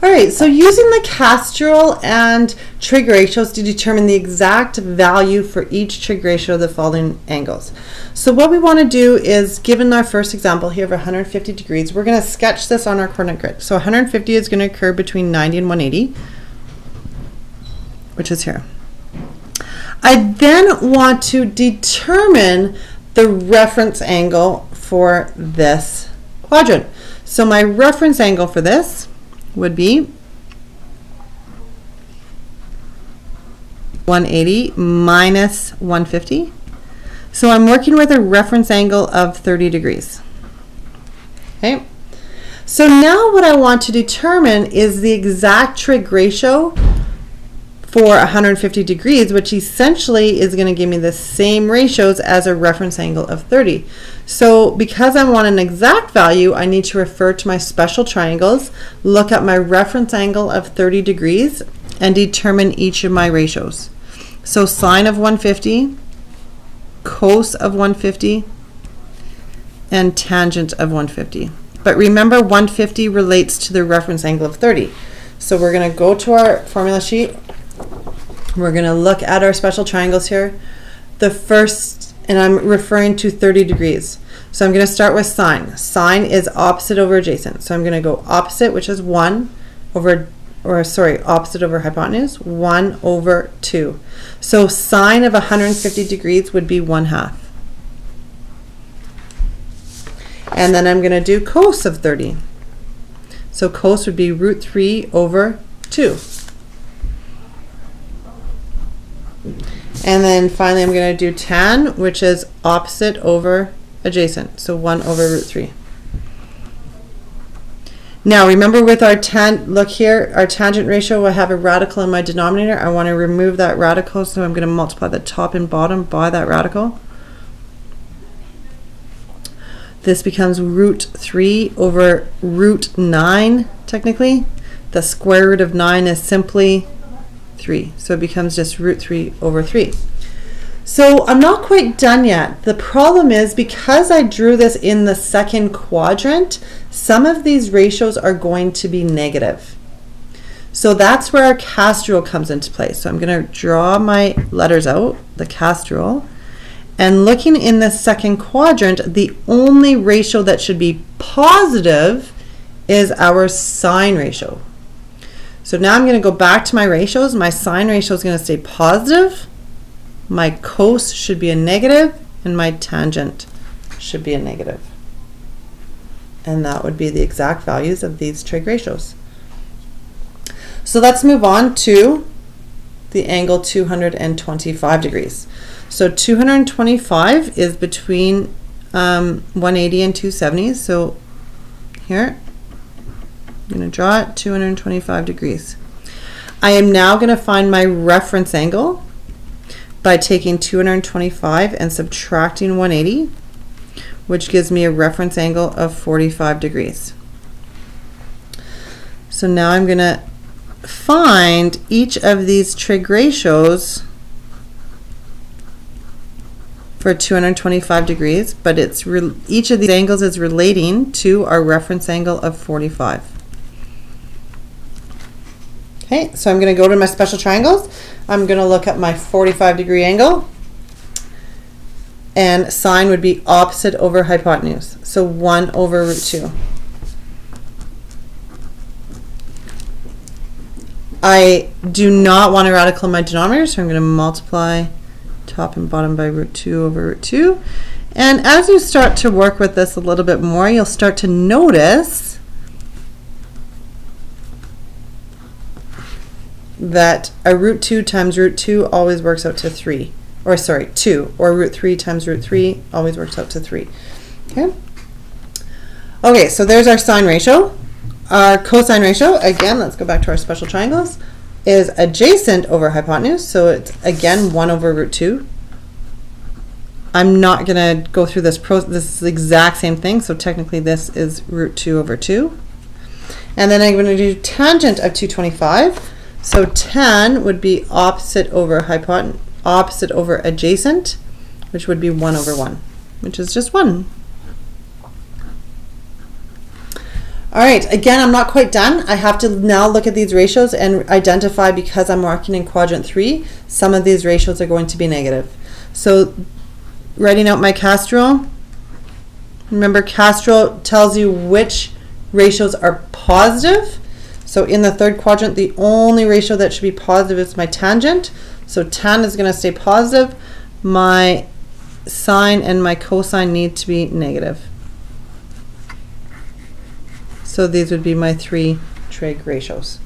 All right, so using the Castrol and trig ratios to determine the exact value for each trig ratio of the following angles. So what we want to do is, given our first example here of 150 degrees, we're going to sketch this on our coordinate grid. So 150 is going to occur between 90 and 180, which is here. I then want to determine the reference angle for this quadrant. So my reference angle for this would be 180 minus 150. So I'm working with a reference angle of 30 degrees. Okay. So now what I want to determine is the exact trig ratio for 150 degrees, which essentially is going to give me the same ratios as a reference angle of 30. So because I want an exact value, I need to refer to my special triangles, look at my reference angle of 30 degrees, and determine each of my ratios. So sine of 150, cos of 150, and tangent of 150. But remember, 150 relates to the reference angle of 30. So we're going to go to our formula sheet. We're going to look at our special triangles here. The first, and I'm referring to 30 degrees. So I'm going to start with sine. Sine is opposite over adjacent. So I'm going to go opposite, which is 1 over, opposite over hypotenuse, 1 over 2. So sine of 150 degrees would be 1/2. And then I'm going to do cos of 30. So cos would be root 3 over 2. And then finally I'm going to do tan, which is opposite over adjacent, so 1 over root 3. Now remember, with our look here, our tangent ratio will have a radical in my denominator. I want to remove that radical, so I'm going to multiply the top and bottom by that radical. This becomes root 3 over root 9, technically. The square root of 9 is simply 3, so it becomes just root 3 over 3. So I'm not quite done yet. The problem is, because I drew this in the second quadrant, some of these ratios are going to be negative. So that's where our Castrol comes into play. So I'm going to draw my letters out, the Castrol, and looking in the second quadrant, the only ratio that should be positive is our sine ratio. So now I'm going to go back to my ratios. My sine ratio is going to stay positive. My cos should be a negative, and my tangent should be a negative. And that would be the exact values of these trig ratios. So let's move on to the angle 225 degrees. So 225 is between 180 and 270. So here, I'm going to draw it 225 degrees. I am now going to find my reference angle by taking 225 and subtracting 180, which gives me a reference angle of 45 degrees. So now I'm going to find each of these trig ratios for 225 degrees, but each of these angles is relating to our reference angle of 45. Okay, so I'm going to go to my special triangles. I'm going to look at my 45-degree angle, and sine would be opposite over hypotenuse, so 1 over root 2. I do not want a radical in my denominator, so I'm going to multiply top and bottom by root 2 over root 2. And as you start to work with this a little bit more, you'll start to notice that a root 2 times root 2 always works out to 3. Or sorry, 2. Or root 3 times root 3 always works out to 3. Okay? Okay, so there's our sine ratio. Our cosine ratio, again, let's go back to our special triangles, is adjacent over hypotenuse. So it's, again, 1 over root 2. I'm not going to go through this process. This is the exact same thing. So technically this is root 2 over 2. And then I'm going to do tangent of 225. So tan would be opposite over adjacent, which would be 1 over 1, which is just 1. All right, again, I'm not quite done. I have to now look at these ratios and identify, because I'm working in quadrant 3, some of these ratios are going to be negative. So writing out my CAST rule, remember CAST rule tells you which ratios are positive. So in the third quadrant, the only ratio that should be positive is my tangent. So tan is going to stay positive. My sine and my cosine need to be negative. So these would be my 3 trig ratios.